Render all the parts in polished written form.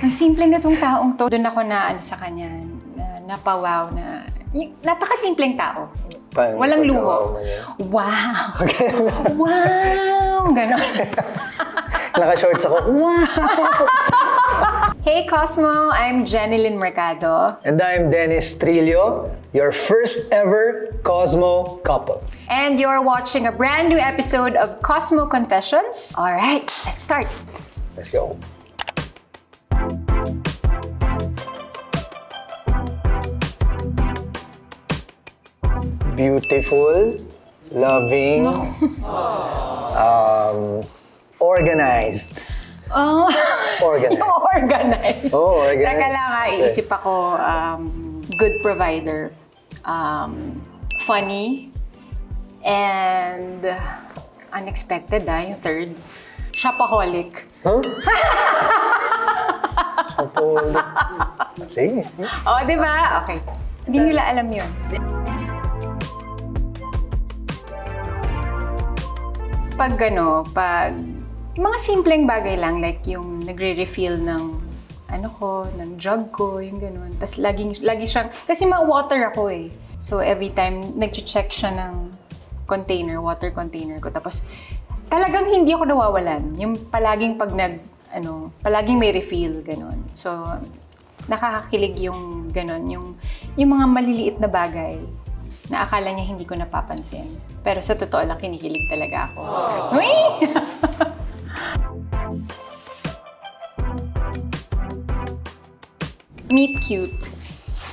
Ang simple na tong taong to. Doon ako na ano sa kanya, napawaw na. Napakasimpleng tao. Walang luho. Wow! Wow! Ganon. Naka-shorts ako. Wow! Hey Cosmo, I'm Jennylyn Mercado. And I'm Trillo, your first ever Cosmo Couple. And you're watching a brand new episode of Cosmo Confessions. Alright, let's start. Let's go. Beautiful, loving, organized. Oh, Organized. organized. Oh, organized. Teka lang ha, Okay. iisip ako, good provider, funny, and unexpected yung third, shopaholic. Huh? Sige, sige. Oh, di ba? Okay. Hindi nila alam yun. Pag mga simpleng bagay lang, like yung nagre-refill ng ng drug ko, yung gano'n. Tapos lagi siyang, kasi ma-water ako eh. So every time nag-check siya ng container, water container ko. Tapos talagang hindi ako nawawalan. Yung palaging palaging may refill, gano'n. So nakakakilig yung gano'n, yung mga maliliit na bagay na akala niya hindi ko napapansin. Pero sa totoo lang, kinikilig talaga ako. Uy! Meet cute.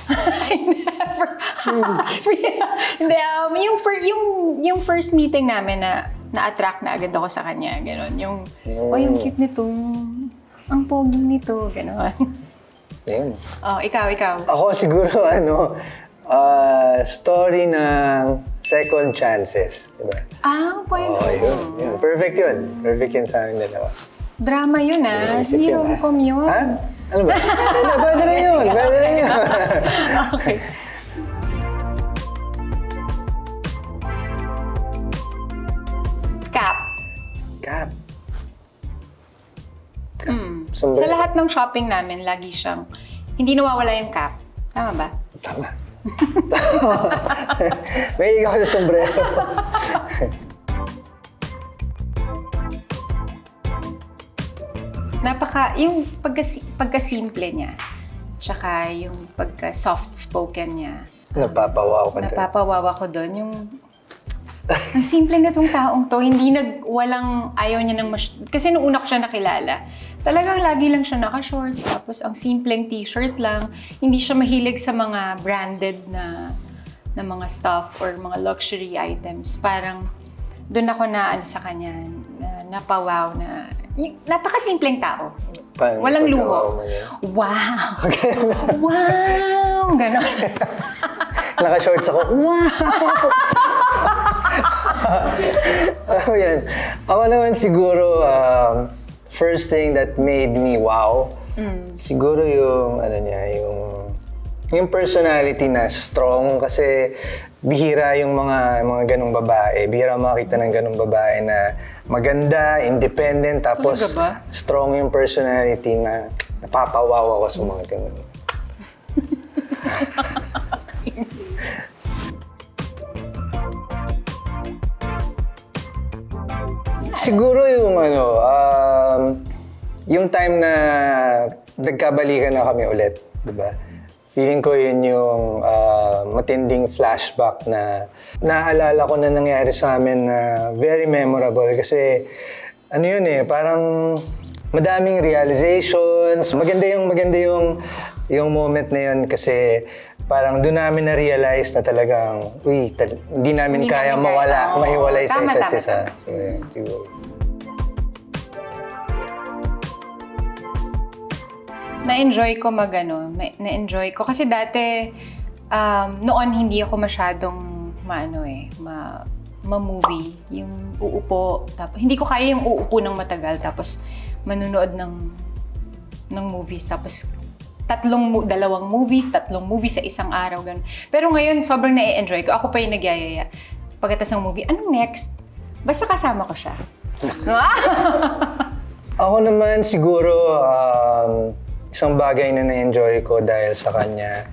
I never... Hindi, yung first meeting namin na-attract na agad ako sa kanya. Ganon. Yung cute nito. Ang pogi nito. Ganon. Yun. Oh, ikaw. Ako siguro, story ng second chances. Diba? Bueno. Oh, yun. Perfect yun. Perfect yun sa amin dalawa. Drama yun Hindi rom-com yun. Ha? Ano ba? Pwede rin yun. Okay. Cap. Sa lahat ng shopping namin, lagi siyang, hindi nawawala yung cap. Tama ba? Tama. May ikaw sa sombrero. Yung pagka-simple niya, tsaka yung pagka-soft-spoken niya. Napapawaw ka Napapawaw ako doon. Ang simple na tong taong to, ayaw niya kasi nung una ko siya nakilala, talagang lagi lang siya naka-shorts, tapos ang simpleng t-shirt lang. Hindi siya mahilig sa mga branded na mga stuff or mga luxury items. Parang doon ako na sa kanya, napawaw na, napakasimpleng tao. Walang luho. Wow! Wow! Ganon. Naka-shorts ako. Wow! Yan. Ako naman siguro, first thing that made me wow, siguro yung personality na strong, kasi bihira yung mga ganong babae. Bihira makita ng ganong babae na maganda, independent, tapos strong yung personality na napapawaw ako sa mga ganon. Siguro yung time na nagkabalikan na kami ulit, di ba? Feeling ko yun yung matinding flashback na naaalala ko na nangyari sa amin na very memorable. Kasi parang madaming realizations. Maganda yung moment na yun kasi parang doon namin na-realize na talagang, hindi namin kaya mahiwalay sa isa't isa. So, siguro. Na-enjoy ko na-enjoy ko. Kasi dati, noon hindi ako masyadong ma-movie. Yung uupo. Tapos, hindi ko kaya yung uupo ng matagal. Tapos, manunood ng movies. Tapos, 2 movies sa isang araw. Ganun. Pero ngayon, sobrang na-enjoy ko. Ako pa yung nagyayaya. Pagkatapos ng movie, anong next? Basta kasama ko siya. Ako naman siguro, isang bagay na na-enjoy ko dahil sa kanya,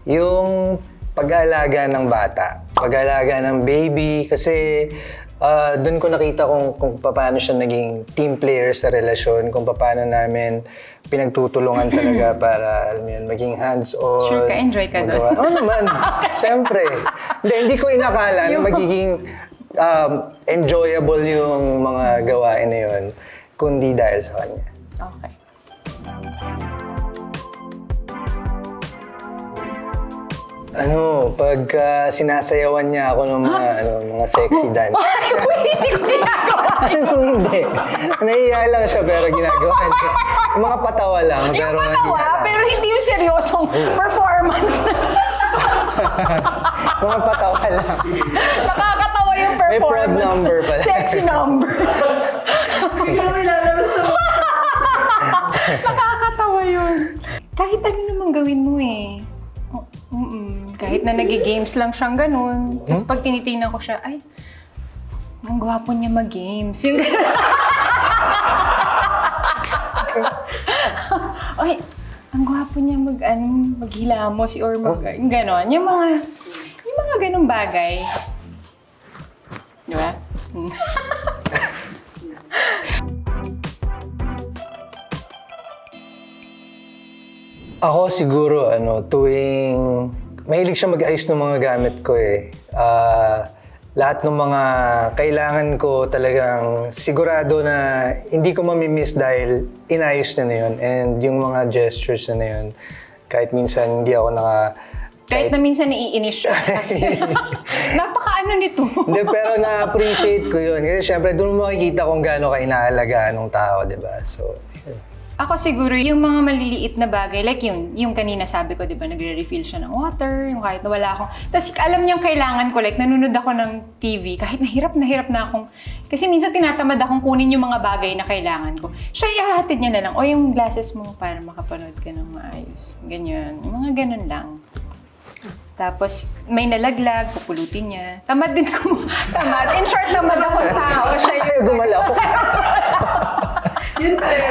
yung pag-aalaga ng bata, pag-aalaga ng baby, kasi doon ko nakita kung paano siya naging team player sa relasyon, kung paano namin pinagtutulungan talaga para alam mo yun, maging hands-on. Sure ka, enjoy ka doon. Oo naman, syempre. Hindi ko inakala na magiging enjoyable yung mga gawain na yun, kundi dahil sa kanya. Okay. Pagka sinasayawan niya ako ng mga sexy dance. Hindi ko ginagawa. Hindi. Nahiya lang siya pero ginagawa niya. Yung mga patawa lang. Yung patawa, pero hindi yung seryosong performance. Mga patawa lang. Nakakatawa yung performance. May proud number pala. Sexy number. Nakakatawa yun. Kahit ano naman gawin mo eh. Kahit na nag-games lang siyang ganun. Tapos pag tinitingnan ko siya, ay, ang gwapo niya mag-games. Yung ganun. Ay, ang gwapo niya maghilamos or yung gano'n. Yung mga ganung bagay. Di ba? Ako siguro, tuwing mahilig siya mag-ayos ng mga gamit ko eh. Lahat ng mga kailangan ko talagang sigurado na hindi ko mamimiss dahil inayos na yun. And yung mga gestures na yun, kahit minsan hindi ako Kahit na minsan naiinis siya kasi napaka-ano nito. Hindi, pero na-appreciate ko yun. Kasi syempre doon mo makikita kung gaano ka inaalagaan ng tao, di ba? So, yun. Ako siguro, yung mga maliliit na bagay, like yung kanina sabi ko, di ba, nagre-refill siya ng water, yung kahit na wala akong... Tapos alam niyang kailangan ko, like nanonood ako ng TV, kahit nahirap na akong... Kasi minsan tinatamad akong kunin yung mga bagay na kailangan ko. Siya, ihahatid niya na lang, o yung glasses mo para makapanood ka ng maayos. Ganyan, yung mga ganun lang. Tapos, may nalaglag, pupulutin niya. Tamad din ko. Tamad. In short, tamad akong tao. Siya yung... Gumalaw. Yun tayo.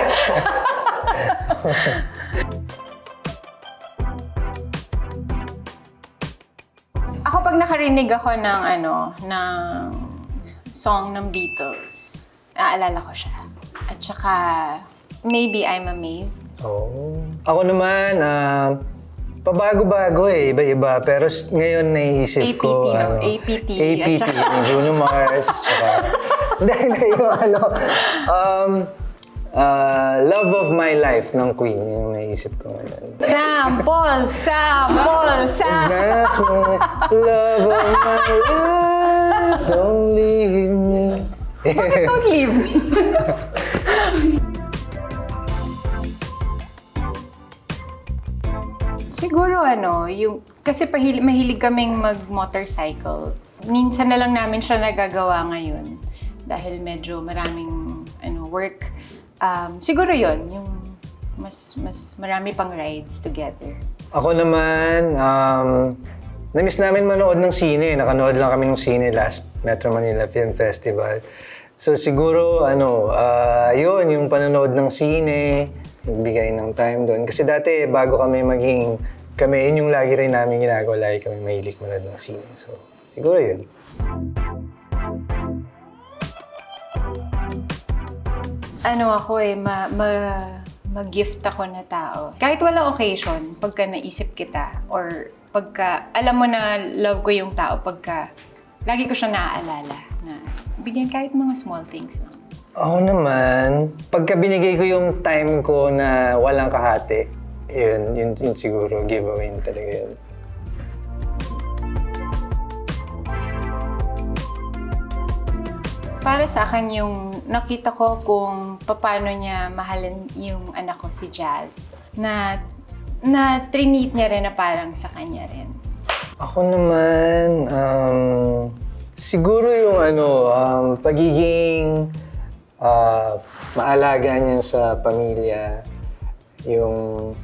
Ako pag nakarinig ako ng song ng Beatles, naalala ko siya. At saka, Maybe I'm Amazed. Oh. Ako naman, pabago-bago eh, iba-iba. Pero ngayon naiisip ko, APT. APT, Bruno Mars, tsaka... Hindi, yung Love of My Life ng Queen, yung naisip ko ngayon. Sample! That's my love of my life, don't leave me. Bakit don't leave me? Siguro kasi mahilig kaming mag-motorcycle. Minsan na lang namin siya nagagawa ngayon dahil medyo maraming work. Siguro yon yung mas marami pang rides together. Ako naman, na-miss namin manood ng sine. Nakanood lang kami ng sine last Metro Manila Film Festival. So siguro, yun, yung panonood ng sine, nagbigay ng time doon. Kasi dati, bago kami yun yung lagi rin namin ginagawa, lagi kami mahilig manood ng sine. So, siguro yun. Ako mag-gift ako na tao. Kahit walang occasion, pagka naisip kita, or pagka alam mo na love ko yung tao, pagka lagi ko siya naaalala na bigyan kahit mga small things lang. Ako naman, pagka binigay ko yung time ko na walang kahati, yun siguro, giveaway na talaga yun. Para sa akin yung nakita ko kung paano niya mahalin yung anak ko si Jazz, na trinit niya rin na parang sa kanya rin. Ako naman, siguro yung pagiging maalaga niya sa pamilya, yung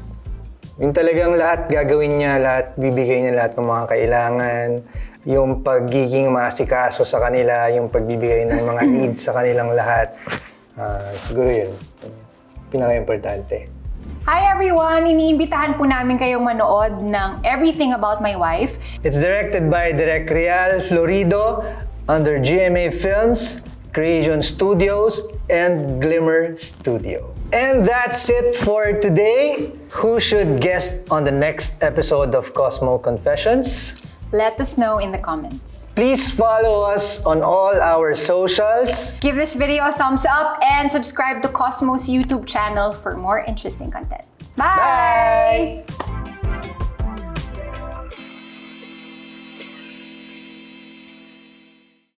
talagang lahat gagawin niya, lahat bibigay niya lahat ng mga kailangan, yung pagiging maasikaso sa kanila, yung pagbibigay ng mga needs sa kanilang lahat. Siguro yun, pinaka-importante. Hi everyone! Iniimbitahan po namin kayong manood ng Everything About My Wife. It's directed by Direk Real Florido under GMA Films, Creation Studios, and Glimmer Studio. And that's it for today. Who should guest on the next episode of Cosmo Confessions? Let us know in the comments. Please follow us on all our socials. Give this video a thumbs up and subscribe to Cosmo's YouTube channel for more interesting content. Bye! Bye!